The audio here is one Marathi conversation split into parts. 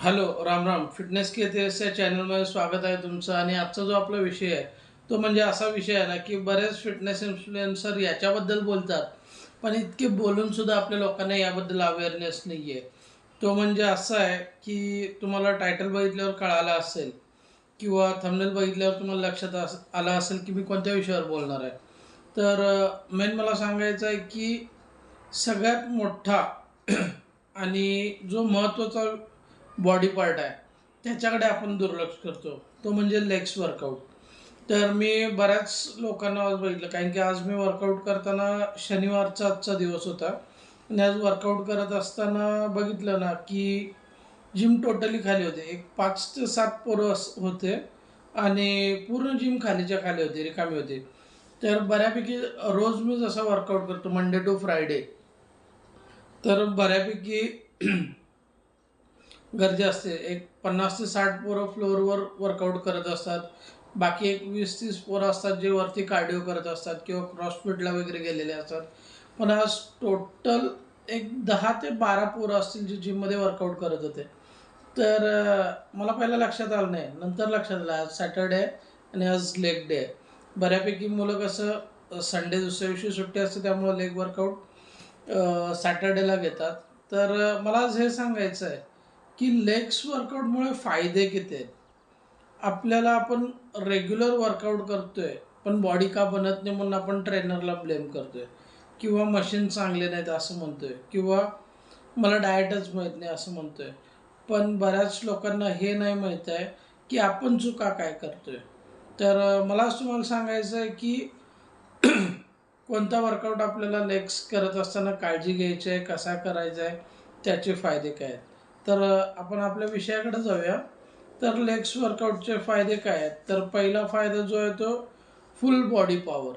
हॅलो, राम राम. फिटनेस की इतिहास या चॅनलमध्ये स्वागत आहे तुमचं. आणि आजचा जो आपला विषय आहे तो म्हणजे असा विषय आहे ना, की बरेच फिटनेस इन्फ्लुएन्सर याच्याबद्दल बोलतात, पण इतके बोलून सुद्धा आपल्या लोकांना याबद्दल अवेअरनेस नाही आहे. तो म्हणजे असा आहे की तुम्हाला टायटल बघितल्यावर कळालं असेल किंवा थंबनेल बघितल्यावर तुम्हाला लक्षात आलं असेल की मी कोणत्या विषयावर बोलणार आहे. तर मेन मला सांगायचं आहे की सगळ्यात मोठा आणि जो महत्त्वाचा बॉडी पार्ट आहे त्याच्याकडे आपण दुर्लक्ष करतो, तो म्हणजे लेग्स वर्कआउट. तर मी बऱ्याच लोकांना आज बघितलं, कारण की आज मी वर्कआउट करताना शनिवारचा आजचा दिवस होता आणि आज वर्कआउट करत असताना बघितलं ना की जिम टोटली खाली होते. एक 5 ते 7 पोरं होते आणि पूर्ण जिम खालीच्या खाली होती, रिकामी होती. तर बऱ्यापैकी रोज मी जसा वर्कआउट करतो मंडे टू फ्रायडे, तर बऱ्यापैकी गर्दी असते. एक 50 ते 60 पोरं फ्लोअरवर वर्कआउट करत असतात. बाकी एक 20-30 पोरं असतात जे वरती कार्डिओ करत असतात किंवा क्रॉसफिटला वगैरे गेलेले असतात. पण आज टोटल एक 10 ते 12 पोरं असतील जे जिममध्ये वर्कआउट करत होते. तर मला पहिलं लक्षात आलं नाही, नंतर लक्षात आलं आज सॅटर्डे आहे आणि आज लेग डे आहे. बऱ्यापैकी मुलं कसं संडे दुसऱ्या दिवशी सुट्टी असते त्यामुळं लेग वर्कआउट सॅटर्डेला घेतात. तर मला आज हे सांगायचं आहे की लेग्स वर्कआउटमुळे फायदे किती आहेत. आपल्याला आपण रेग्युलर वर्कआउट करतोय पण बॉडी का बनत नाही म्हणून आपण ट्रेनरला ब्लेम करतोय किंवा मशीन चांगले नाहीत असं म्हणतोय किंवा मला डाएटच माहीत नाही असं म्हणतोय. पण बऱ्याच लोकांना हे नाही माहीत आहे की आपण चुका काय करतोय. तर मला असं तुम्हाला सांगायचं आहे की कोणता वर्कआउट आपल्याला लेग्स करत असताना काळजी घ्यायची आहे, कसा करायचा आहे, त्याचे फायदे काय आहेत. तर आपण आपल्या विषयाकडे जाऊया. तर लेग्स वर्कआउटचे फायदे काय आहेत. तर पहिला फायदा जो आहे तो फुल बॉडी पॉवर.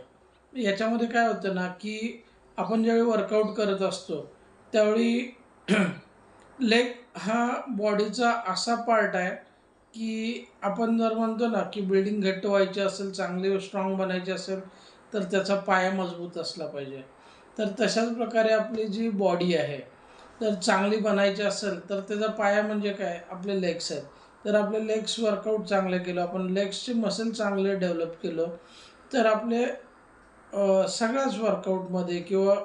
याच्यामध्ये काय होतं ना की आपण ज्यावेळी वर्कआउट करत असतो त्यावेळी लेग हा बॉडीचा असा पार्ट आहे की आपण जर म्हणतो ना की बिल्डिंग घट्ट व्हायची असेल, चांगली स्ट्रॉंग बनायची असेल, तर त्याचा पाया मजबूत असला पाहिजे. तर तशाच प्रकारे आपली जी बॉडी आहे तर चांगली बनायची असेल तर त्याचा पाया म्हणजे काय, आपले लेग्स आहेत. तर आपले लेग्स वर्कआउट चांगले केलं, आपण लेग्सचे मसल चांगले डेव्हलप केलं, तर आपले सगळ्याच वर्कआउटमध्ये किंवा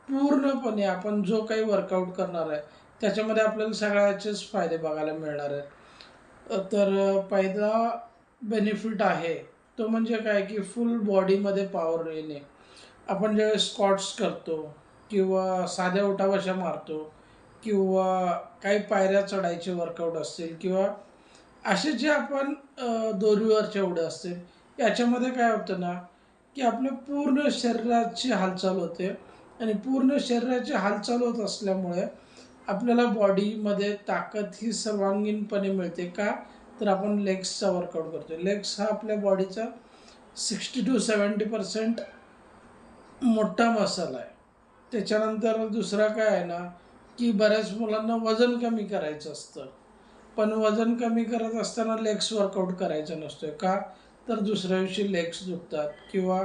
पूर्णपणे आपण जो काही वर्कआउट करणार आहे त्याच्यामध्ये आपल्याला सगळ्याचेच फायदे बघायला मिळणार आहेत. तर पहिला बेनिफिट आहे तो म्हणजे काय की फुल बॉडीमध्ये पॉवर येणे. आपण ज्यावेळेस स्क्वॉट्स करतो किंवा साध्या उठाबशा मारतो किंवा काही पायऱ्या चढायचे वर्कआउट असतील किंवा असे जे आपण दोरीवरच्या उड्या असतील, याच्यामध्ये काय होतं ना की आपल्या पूर्ण शरीराची हालचाल होते आणि पूर्ण शरीराची हालचाल होत असल्यामुळे आपल्याला बॉडीमध्ये ताकद ही सर्वांगीणपणे मिळते. का, तर आपण लेग्सचा वर्कआउट करतो. लेग्स हा आपल्या बॉडीचा 60 to 70% मोठा मसल आहे. त्याच्यानंतर दुसरा काय आहे ना की बऱ्याच मुलांना वजन कमी करायचं असतं, पण वजन कमी करत असताना लेग्स वर्कआउट करायचा नसतोय. का, तर दुसऱ्या दिवशी लेग्स दुखतात किंवा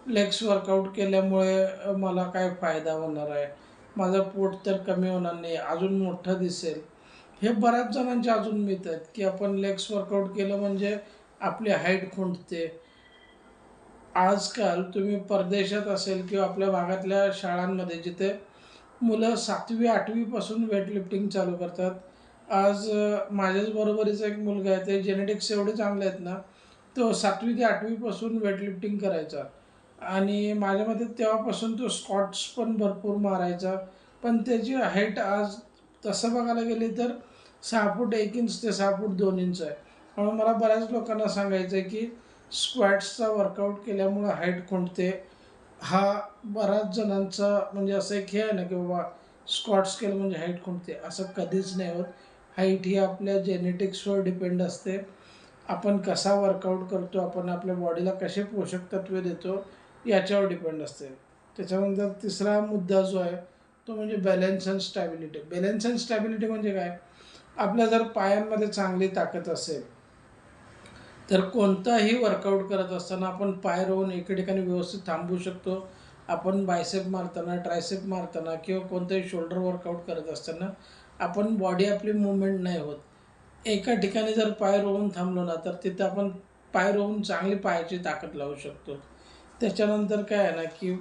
लेग्स वर्कआउट केल्यामुळे मला काय फायदा होणार आहे, माझं पोट तर कमी होणार नाही, अजून मोठं दिसेल. हे बऱ्याच जणांचे अजून मिथ आहेत की आपण लेग्स वर्कआउट केलं म्हणजे आपली हाईट खुंटते. आजकाल तुम्ही परदेशात असेल किंवा आपल्या भागातल्या शाळांमध्ये जिथे मुलं 7वी-8वीपासून वेटलिफ्टिंग चालू करतात. आज माझ्याच बरोबरीचा एक मुलगा आहे, ते जेनेटिक्स एवढे चांगले आहेत ना, तो 7वी ते 8वीपासून वेटलिफ्टिंग करायचा आणि माझ्या मते तेव्हापासून तो स्क्वॉट्स पण भरपूर मारायचा. पण त्याची हाईट आज तसं बघायला गेली तर 6 फूट 1 इंच ते 6 फूट 2 इंच आहे. म्हणून मला बऱ्याच लोकांना सांगायचं आहे की स्क्वॅट्सचा वर्कआउट केल्यामुळं हाईट खुंटते. हा बऱ्याच जणांचा म्हणजे असं एक हे आहे ना की बाबा स्क्वॉट्स केलं म्हणजे हाईट खुंटते, असं कधीच नाही होत. हाईट ही आपल्या जेनेटिक्सवर डिपेंड असते. आपण कसा वर्कआउट करतो, आपण आपल्या बॉडीला कसे पोषक तत्त्वे देतो याच्यावर डिपेंड असते. त्याच्यानंतर तिसरा मुद्दा जो आहे तो म्हणजे balance and stability. Balance and stability म्हणजे काय, आपल्या जर पायांमध्ये चांगली ताकद असेल तर कोणताही वर्कआउट करत असताना आपण पाय रोवून एके ठिकाणी व्यवस्थित थांबू शकतो. आपण बायसेप मारताना, ट्रायसेप मारताना किंवा कोणतंही शोल्डर वर्कआउट करत असताना आपण बॉडी आपली मूवमेंट नाही होत. एका ठिकाणी जर पाय रोवून थांबलो ना तर तिथं आपण पाय रोवून चांगली पायाची ताकद लावू शकतो. त्याच्यानंतर काय आहे ना की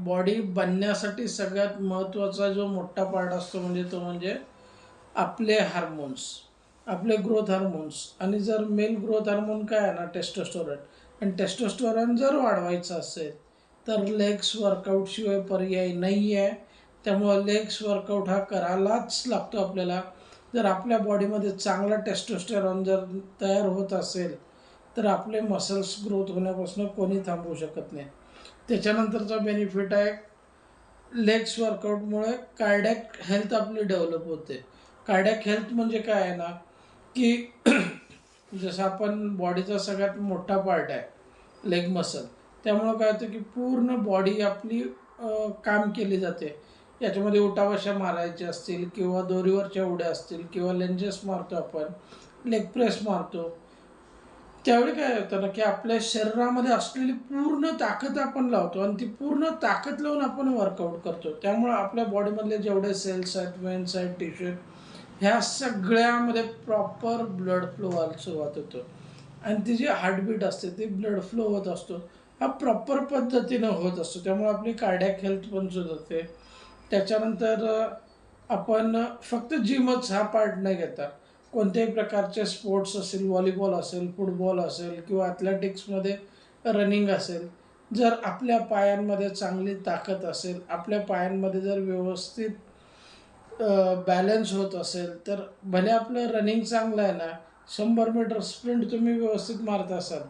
बॉडी बनण्यासाठी सगळ्यात महत्त्वाचा जो मोठा पार्ट असतो म्हणजे तो म्हणजे आपले हार्मोन्स, आपले ग्रोथ हार्मोन्स. आणि जर मेल ग्रोथ हार्मोन काय आहे ना टेस्टोस्टेरॉन, आणि टेस्टोस्टेरॉन जर वाढवायचं असेल तर लेग्स वर्कआउटशिवाय पर्याय नाही आहे. त्यामुळं लेग्स वर्कआउट हा करायलाच लागतो आपल्याला. जर आपल्या बॉडीमध्ये चांगला टेस्टोस्टेरॉन जर तयार होत असेल तर आपले मसल्स ग्रोथ होण्यापासून कोणी थांबवू शकत नाही. त्याच्यानंतरचा बेनिफिट आहे लेग्स वर्कआउटमुळे कार्डियक हेल्थ आपली डेव्हलप होते. कार्डियक हेल्थ म्हणजे काय आहे ना की जसं आपण बॉडीचा सगळ्यात मोठा पार्ट आहे लेग मसल, त्यामुळं काय होतं की पूर्ण बॉडी आपली काम केली जाते. याच्यामध्ये उठाबशा मारायचे असतील किंवा दोरीवरच्या उड्या असतील किंवा लंजेस मारतो आपण, लेग प्रेस मारतो, त्यावेळी काय होतं ना की आपल्या शरीरामध्ये असलेली पूर्ण ताकद आपण लावतो आणि ती पूर्ण ताकद लावून आपण वर्कआउट करतो. त्यामुळं आपल्या बॉडीमधले जेवढे सेल्स आहेत, वेन्स आहेत, टिश्यू आहेत, ह्या सगळ्यामध्ये प्रॉपर ब्लड फ्लो व्हायला सुरुवात होतो. आणि ती जी हार्टबीट असते ती ब्लड फ्लो होत असतो, हा प्रॉपर पद्धतीनं होत असतो. त्यामुळे आपली कार्डियक हेल्थ पण सुधारते. त्याच्यानंतर आपण फक्त जिमच हा पार्ट नाही घेता, कोणत्याही प्रकारचे स्पोर्ट्स असेल, व्हॉलीबॉल असेल, फुटबॉल असेल किंवा ॲथलेटिक्समध्ये रनिंग असेल, जर आपल्या पायांमध्ये चांगली ताकद असेल, आपल्या पायांमध्ये जर व्यवस्थित बॅलन्स होत असेल, तर भले आपलं रनिंग चांगलं आहे ना, 100 मीटर स्प्रिंट तुम्ही व्यवस्थित मारत असाल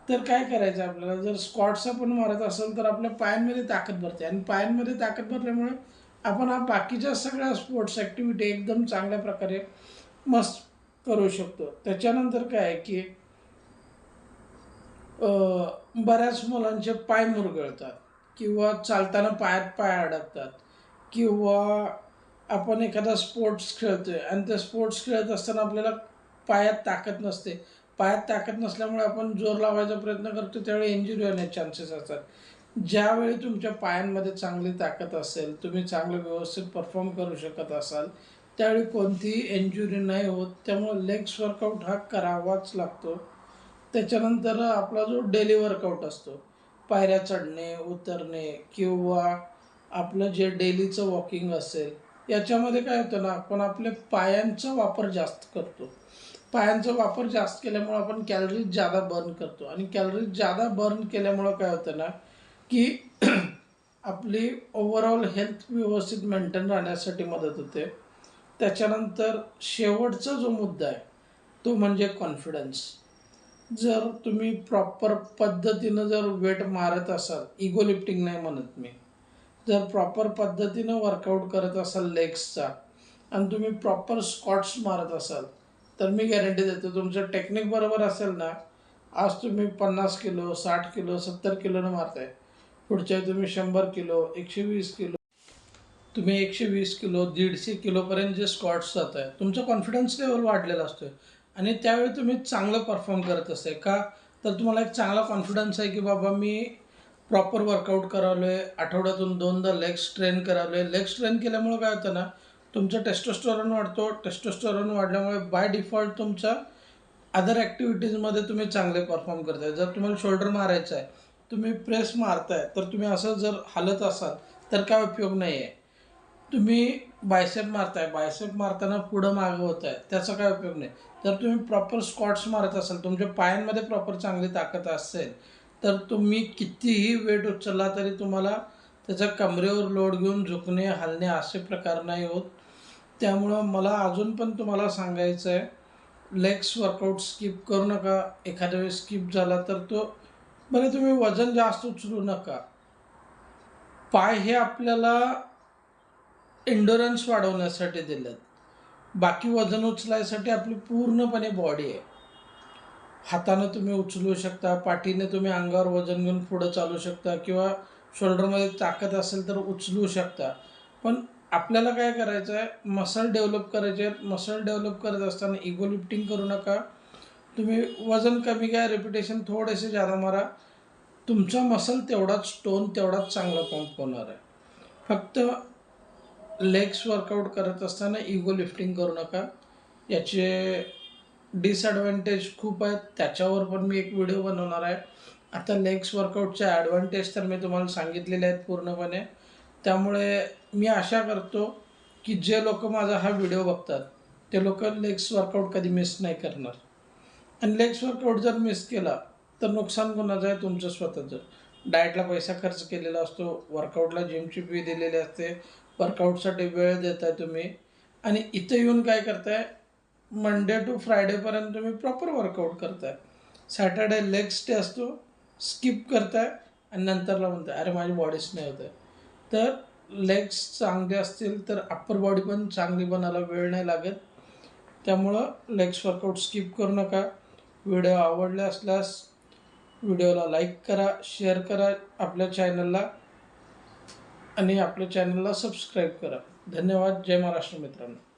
तर काय करायचं आपल्याला, जर स्क्वॉट्स आपण मारत असेल तर आपल्या पायांमध्ये ताकद भरते आणि पायांमध्ये ताकद भरल्यामुळे आपण हा बाकीच्या सगळ्या स्पोर्ट्स ॲक्टिव्हिटी एकदम चांगल्या प्रकारे मस्त करू शकतो. त्याच्यानंतर काय आहे की बऱ्याच मुलांचे पाय मुरगळतात किंवा चालताना पायात पाय अडकतात किंवा आपण एखादा स्पोर्ट्स खेळतोय आणि त्या स्पोर्ट्स खेळत असताना आपल्याला पायात ताकद नसते. पायात ताकद नसल्यामुळे आपण जोर लावायचा प्रयत्न करतो, त्यावेळी इंजुरी होण्याचे चान्सेस असतात. ज्यावेळी तुमच्या पायांमध्ये चांगली ताकद असेल, तुम्ही चांगलं व्यवस्थित परफॉर्म करू शकत असाल, त्यावेळी कोणतीही इंजुरी नाही होत. त्यामुळे लेग्स वर्कआउट हा करावाच लागतो. त्याच्यानंतर आपला जो डेली वर्कआउट असतो, पायऱ्या चढणे, उतरणे किंवा आपलं जे डेलीचं वॉकिंग असेल, याच्यामध्ये काय होतं ना, आपण आपल्या पायांचा वापर जास्त करतो. पायांचा वापर जास्त केल्यामुळं आपण कॅलरीज जादा बर्न करतो आणि कॅलरीज जादा बर्न केल्यामुळं काय होतं ना की आपली ओव्हरऑल हेल्थ व्यवस्थित मेंटेन राहण्यासाठी मदत होते. त्याच्यानंतर शेवटचा जो मुद्दा आहे तो म्हणजे कॉन्फिडन्स. जर तुम्ही प्रॉपर पद्धतीनं जर वेट मारत असाल, इगो लिफ्टिंग नाही म्हणत मी, जर प्रॉपर पद्धतीनं वर्कआउट करत असाल लेग्सचा आणि तुम्ही प्रॉपर स्क्वॉट्स मारत असाल तर मी गॅरंटी देतो तुमचं टेक्निक बरोबर असेल ना, आज तुम्ही 50 किलो, 60 किलो, 70 किलोनं मारताय, पुढच्या वेळी तुम्ही 100 किलो, 120 किलो, तुम्ही 120 किलो, 150 किलोपर्यंत जे स्क्वॉट्स जात आहे, तुमचा कॉन्फिडन्स लेवल वाढलेला असतो आणि त्यावेळी तुम्ही चांगलं परफॉर्म करत असते. का तर तुम्हाला एक चांगला कॉन्फिडन्स आहे की बाबा मी प्रॉपर वर्कआउट करावलो आहे, आठवड्यातून 2दा लेग्स ट्रेन करावलो आहे. लेग्स ट्रेन केल्यामुळं काय होतं ना, तुमचं टेस्टोस्टेरॉन वाढतो. टेस्टोस्टेरॉन वाढल्यामुळे बाय डिफॉल्ट तुमच्या अदर ॲक्टिव्हिटीजमध्ये तुम्ही चांगले परफॉर्म करताय. जर तुम्हाला शोल्डर मारायचा आहे, तुम्ही प्रेस मारताय, तर तुम्ही असं जर हालत असाल तर काय उपयोग नाही आहे. तुम्ही बायसेप मारताय, बायसेप मारताना पुढं मागं होत आहे, त्याचा काय उपयोग नाही. जर तुम्ही प्रॉपर स्क्वॉट्स मारत असाल, तुमच्या पायांमध्ये प्रॉपर चांगली ताकद असेल, तर तुम्ही कितीही वेट उचलला तरी तुम्हाला त्याचा कमरेवर लोड घेऊन झुकणे, हलणे असे प्रकार नाही होत. त्यामुळं मला अजून पण तुम्हाला सांगायचं आहे, लेग्स वर्कआउट स्किप करू नका. एखाद्या वेळेस स्किप झाला तर तो बरं, तुम्ही वजन जास्त उचलू नका. पाय हे आपल्याला एंडोरन्स वाढवण्यासाठी दिलेत. बाकी वजन उचलायसाठी आपली पूर्णपणे बॉडी आहे. हातानं तुम्ही उचलू शकता, पाठीने तुम्ही अंगावर वजन घेऊन पुढं चालू शकता किंवा शोल्डरमध्ये ताकद असेल तर उचलू शकता. पण आपल्याला काय करायचं आहे, मसल डेव्हलप करायचे आहेत. मसल डेव्हलप करत असताना इगो लिफ्टिंग करू नका. तुम्ही वजन कमी घ्या, रिपिटेशन थोडेसे जादा मारा. तुमचा मसल तेवढाच टोन, तेवढाच चांगला पंप होणार आहे. फक्त लेग्स वर्कआउट करत असताना इगो लिफ्टिंग करू नका. याचे डिसॲडव्हान्टेज खूप आहेत, त्याच्यावर पण मी एक व्हिडिओ बनवणार आहे. आता लेग्स वर्कआउटचे ॲडव्हान्टेज तर मी तुम्हाला सांगितलेले आहेत पूर्णपणे. त्यामुळे मी आशा करतो की जे लोक माझा हा व्हिडिओ बघतात ते लोक लेग्स वर्कआउट कधी मिस नाही करणार. आणि लेग्स वर्कआउट जर मिस केला तर नुकसान कोणाचं आहे? तुमचं स्वतःचं. डाएटला पैसा खर्च केलेला असतो, वर्कआउटला जिमची फी दिलेली असते, वर्कआउटसाठी वेळ देताय तुम्ही आणि इथं येऊन काय करताय? मंडे टू फ्रायडेपर्यंत तुम्ही प्रॉपर वर्कआउट करताय. सॅटर्डे लेग्स डे असतो, स्किप करताय आणि नंतरला म्हणताय अरे माझी बॉडीच नाही होत आहे. तर लेग्स चांगले असतील तर अप्पर बॉडी पण चांगली बनायला वेळ नाही लागत. त्यामुळं लेग्स वर्कआउट स्किप करू नका. व्हिडिओ आवडले असल्यास व्हिडिओला लाईक करा, शेअर करा आपल्या चॅनलला आणि आपल्या चॅनलला सबस्क्राईब करा. धन्यवाद. जय महाराष्ट्र मित्रांनो.